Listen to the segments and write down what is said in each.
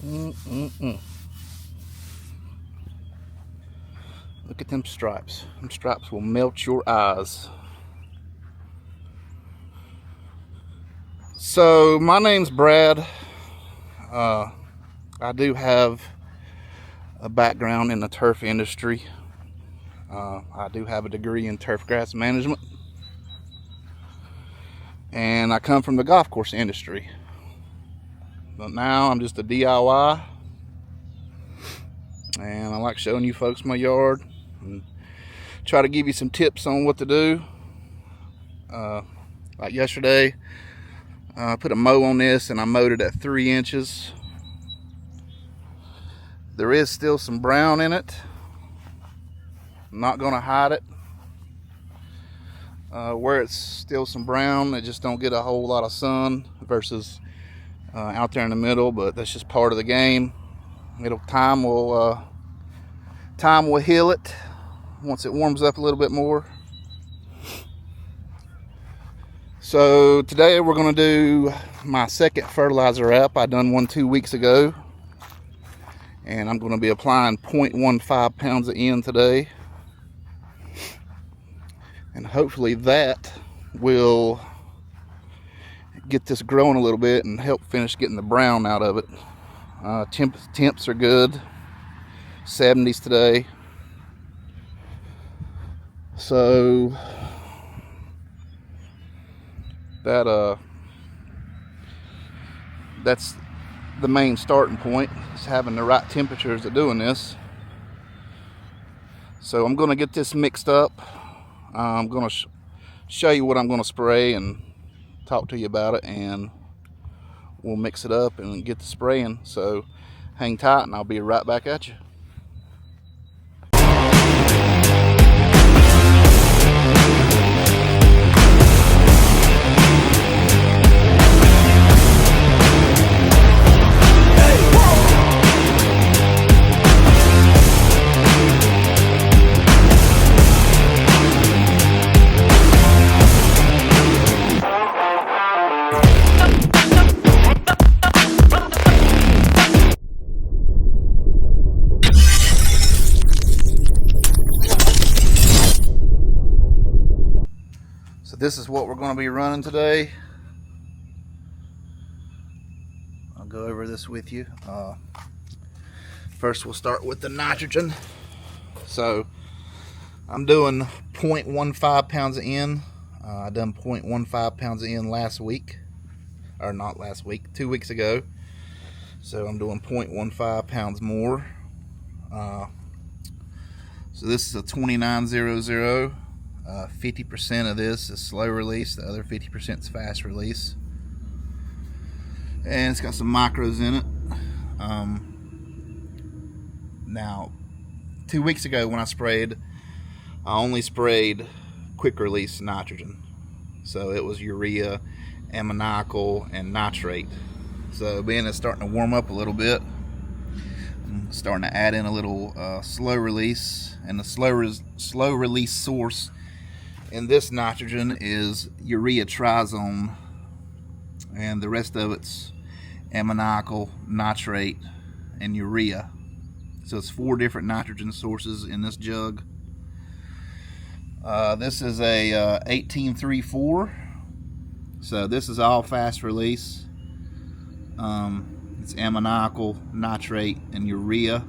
Look at them stripes. Them stripes will melt your eyes. So my name's Brad. I do have a background in the turf industry. I do have a degree in turf grass management, and I come from the golf course industry. But now I'm just a DIY, and I like showing you folks my yard and try to give you some tips on what to do. Like yesterday, I put a mow on this and I mowed it at 3 inches. There is still some brown in it. I'm not gonna hide it. Where it's still some brown, it just don't get a whole lot of sun versus out there in the middle, but that's just part of the game. Time will heal it once it warms up a little bit more. So today we're going to do my second fertilizer app. I done one 2 weeks ago, and I'm going to be applying 0.15 pounds of N today, and hopefully that will get this growing a little bit and help finish getting the brown out of it. Temps are good, 70s today. So that's the main starting point, is having the right temperatures of doing this. So I'm going to get this mixed up. I'm going to show you what I'm going to spray and talk to you about it, and we'll mix it up and get the spraying. So hang tight and I'll be right back at you. So this is what we're going to be running today. I'll go over this with you. First we'll start with the nitrogen. So I'm doing 0.15 pounds of N. I done 0.15 pounds of N last week, or not last week, 2 weeks ago. So I'm doing 0.15 pounds more. So this is a 2900. 50% of this is slow release, the other 50% is fast release, and it's got some micros in it. Now 2 weeks ago when I sprayed, I only sprayed quick release nitrogen, so it was urea, ammoniacal, and nitrate. So being it's starting to warm up a little bit, I'm starting to add in a little slow release, and the slow release source in this nitrogen is urea trizone, and the rest of it's ammoniacal, nitrate, and urea. So it's 4 different nitrogen sources in this jug. This is a 1834, so this is all fast release. It's ammoniacal, nitrate, and urea.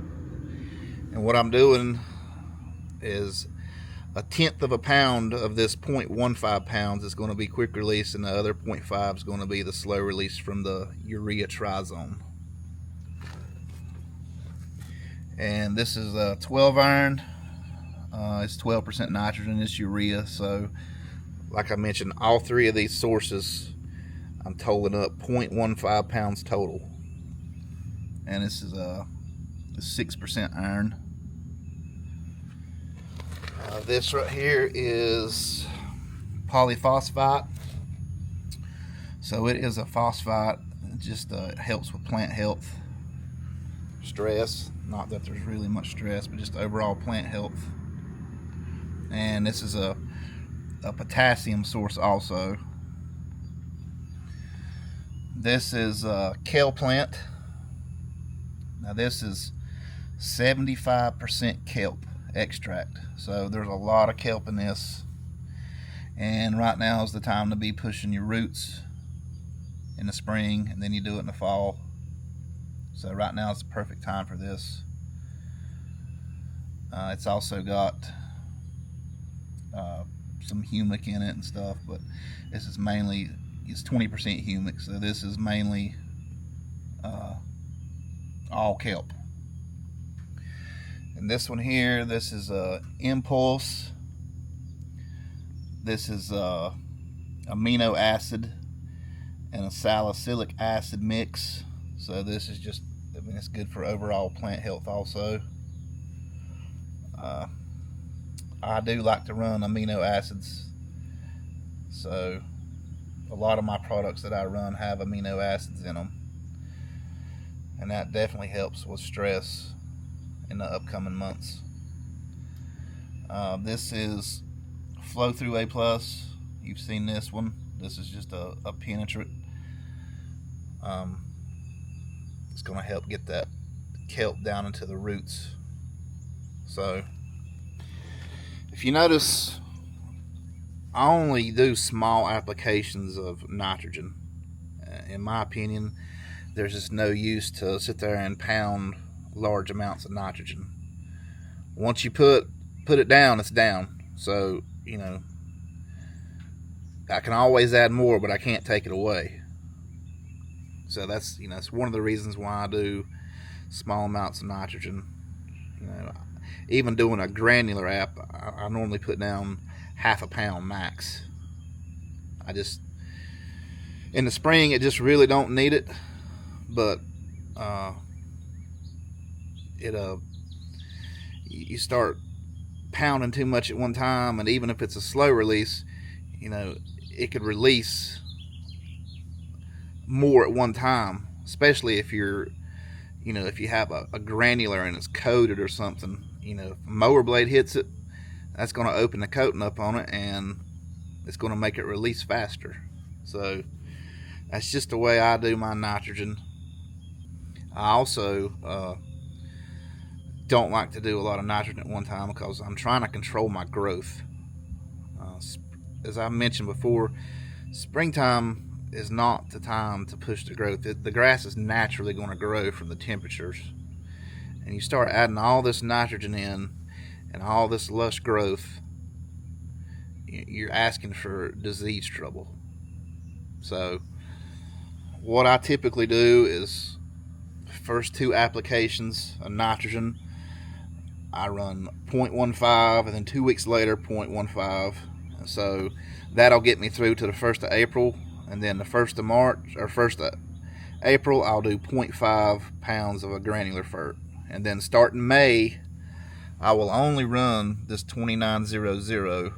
And what I'm doing is 1/10 of a pound of this 0.15 pounds is going to be quick release, and the other 0.5 is going to be the slow release from the urea trizone. And this is a 12 iron. It's 12% nitrogen, it's urea. So like I mentioned, all 3 of these sources I'm totaling up 0.15 pounds total, and this is a 6% iron. This right here is polyphosphate. So it is a phosphate. It just helps with plant health, stress. Not that there's really much stress, but just overall plant health. And this is a potassium source also. This is kale plant. Now this is 75% kelp extract, so there's a lot of kelp in this, and right now is the time to be pushing your roots in the spring, and then you do it in the fall. So right now is the perfect time for this. It's also got some humic in it and stuff, but this is mainly, it's 20% humic, so this is mainly all kelp. And this one here, this is Impulse. This is amino acid and a salicylic acid mix. So this is just, I mean, it's good for overall plant health also. I do like to run amino acids, so a lot of my products that I run have amino acids in them, and that definitely helps with stress in the upcoming months. This is Flow Through A+. You've seen this one. This is just a penetrant. It's going to help get that kelp down into the roots. So if you notice, I only do small applications of nitrogen. In my opinion, there's just no use to sit there and pound large amounts of nitrogen. Once you put it down, it's down. So, you know, I can always add more, but I can't take it away. So that's, you know, it's one of the reasons why I do small amounts of nitrogen. You know, even doing a granular app, I normally put down half a pound max. I just, in the spring, it just really don't need it, but you start pounding too much at one time, and even if it's a slow release, you know, it could release more at one time, especially if you're, you know, if you have a granular and it's coated or something. You know, if a mower blade hits it, that's going to open the coating up on it, and it's going to make it release faster. So that's just the way I do my nitrogen. I also don't like to do a lot of nitrogen at one time because I'm trying to control my growth. As I mentioned before, springtime is not the time to push the growth. The grass is naturally going to grow from the temperatures, and you start adding all this nitrogen in and all this lush growth, you're asking for disease trouble. So what I typically do is, first 2 applications of nitrogen, I run 0.15, and then 2 weeks later 0.15. So that'll get me through to the 1st of April, and then the 1st of March or 1st of April I'll do 0.5 pounds of a granular fert. And then starting May, I will only run this 2900,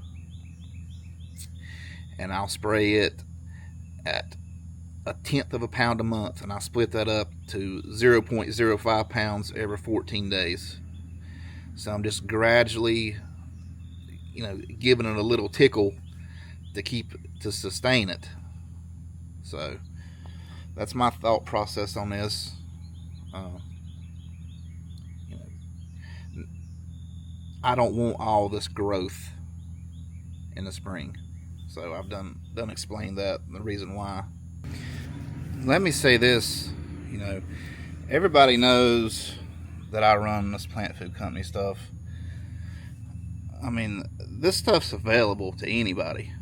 and I'll spray it at 1/10 of a pound a month, and I split that up to 0.05 pounds every 14 days. So I'm just gradually, you know, giving it a little tickle to sustain it. So that's my thought process on this. You know, I don't want all this growth in the spring. So I've done explain that, the reason why. Let me say this, you know, everybody knows that I run this plant food company stuff. I mean, this stuff's available to anybody.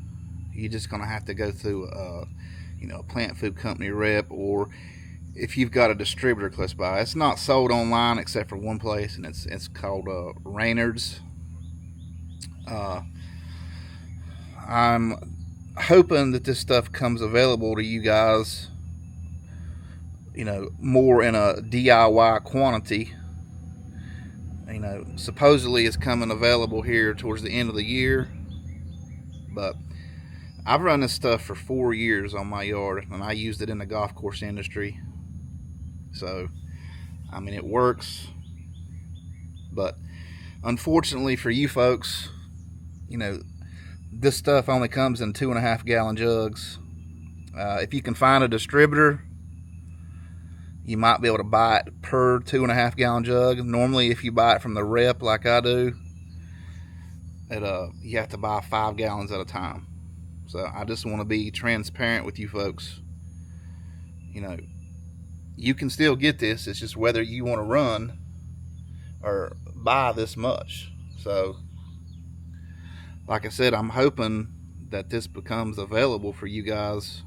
You're just gonna have to go through you know, a plant food company rep, or if you've got a distributor close by. It's not sold online except for one place, and it's called Raynard's. I'm hoping that this stuff comes available to you guys, you know, more in a DIY quantity. You know, supposedly it's coming available here towards the end of the year, but I've run this stuff for 4 years on my yard, and I used it in the golf course industry. So, I mean, it works, but unfortunately for you folks, you know, this stuff only comes in 2.5 gallon jugs. If you can find a distributor you might be able to buy it per 2.5 gallon jug. Normally, if you buy it from the rep like I do, you have to buy 5 gallons at a time. So I just want to be transparent with you folks. You know, you can still get this. It's just whether you want to run or buy this much. So, like I said, I'm hoping that this becomes available for you guys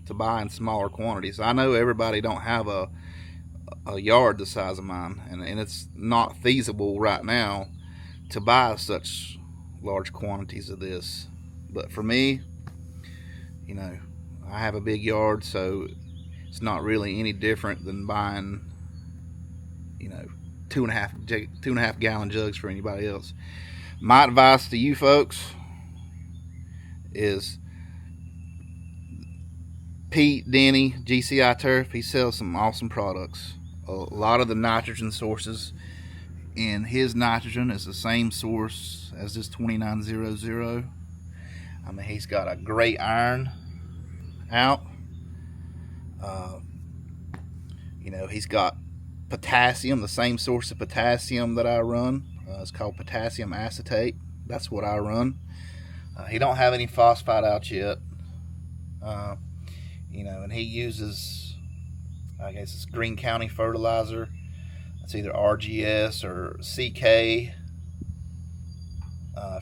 to buy in smaller quantities. I know everybody don't have a yard the size of mine, and it's not feasible right now to buy such large quantities of this. But for me, you know, I have a big yard, so it's not really any different than buying, you know, 2.5 gallon jugs for anybody else. My advice to you folks is Pete Denny, GCI Turf, he sells some awesome products. A lot of the nitrogen sources in his nitrogen is the same source as this 2900. I mean, he's got a great iron out. You know, he's got potassium, the same source of potassium that I run. It's called potassium acetate. That's what I run. He don't have any phosphate out yet. You know, and he uses, I guess it's Green County Fertilizer. It's either RGS or CK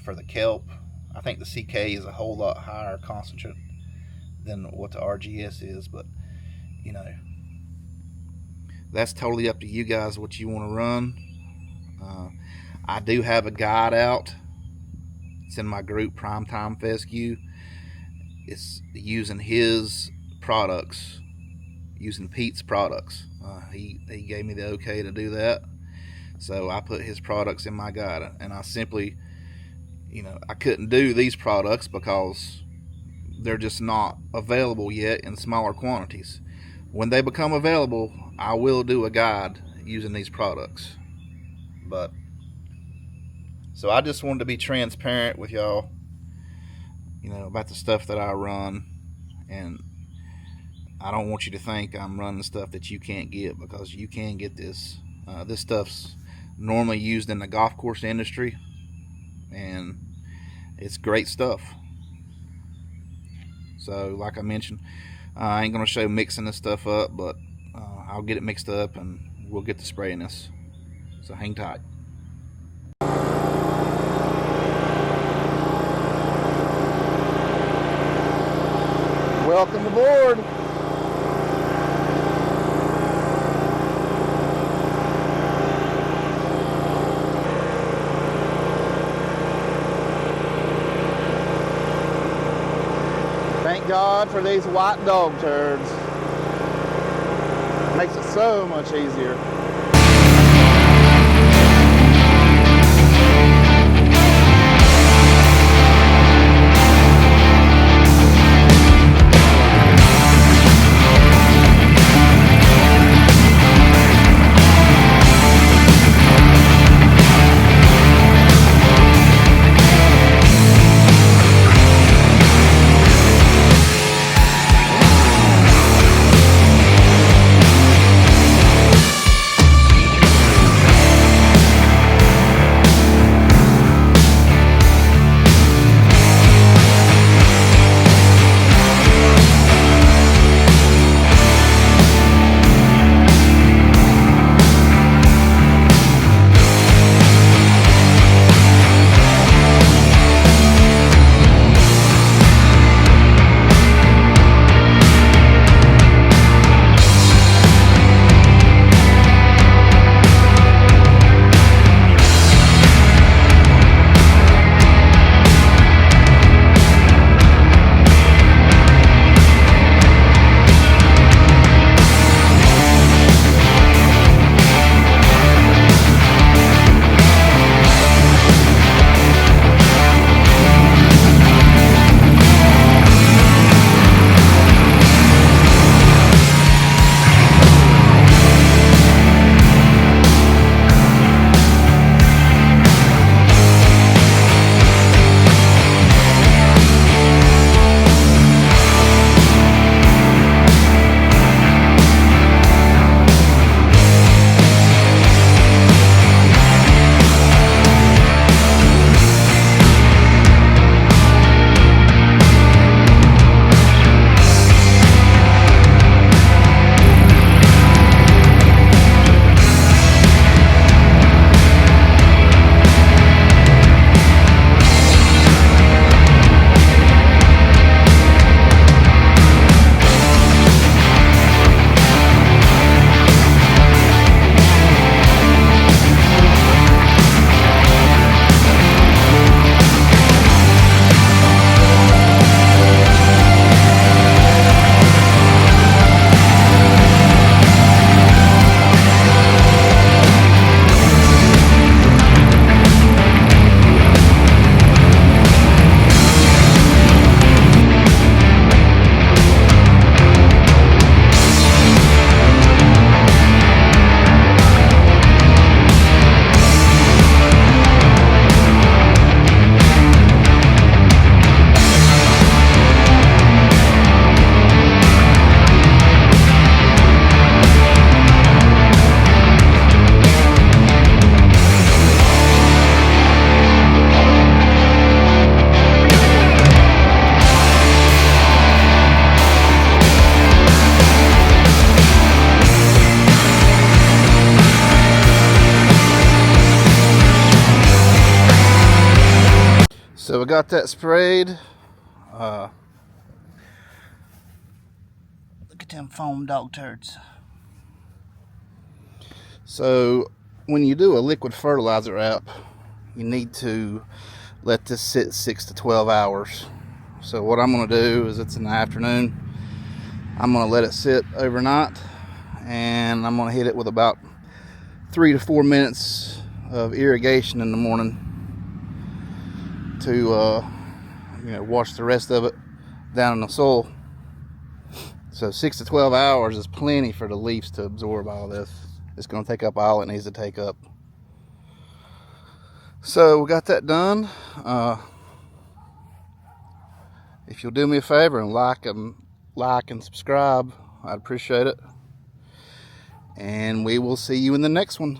for the kelp. I think the CK is a whole lot higher concentrate than what the RGS is, but you know, that's totally up to you guys what you want to run. I do have a guide out. It's in my group, Primetime Fescue. It's using his products, using Pete's products. He gave me the okay to do that, so I put his products in my guide. And I simply, you know, I couldn't do these products because they're just not available yet in smaller quantities. When they become available, I will do a guide using these products. But so I just wanted to be transparent with y'all, you know, about the stuff that I run. And I don't want you to think I'm running stuff that you can't get, because you can get this. This stuff's normally used in the golf course industry, and it's great stuff. So like I mentioned, I ain't gonna show mixing this stuff up, but I'll get it mixed up and we'll get to spraying this. So hang tight. Welcome aboard. Thank God for these white dog turds. Makes it so much easier. So we got that sprayed. Look at them foam dog turds. So when you do a liquid fertilizer wrap, you need to let this sit 6 to 12 hours. So what I'm going to do is, it's in the afternoon, I'm going to let it sit overnight, and I'm going to hit it with about 3 to 4 minutes of irrigation in the morning to wash the rest of it down in the soil. So 6 to 12 hours is plenty for the leaves to absorb all this. It's going to take up all it needs to take up. So we got that done. If you'll do me a favor and like and subscribe, I'd appreciate it. And we will see you in the next one.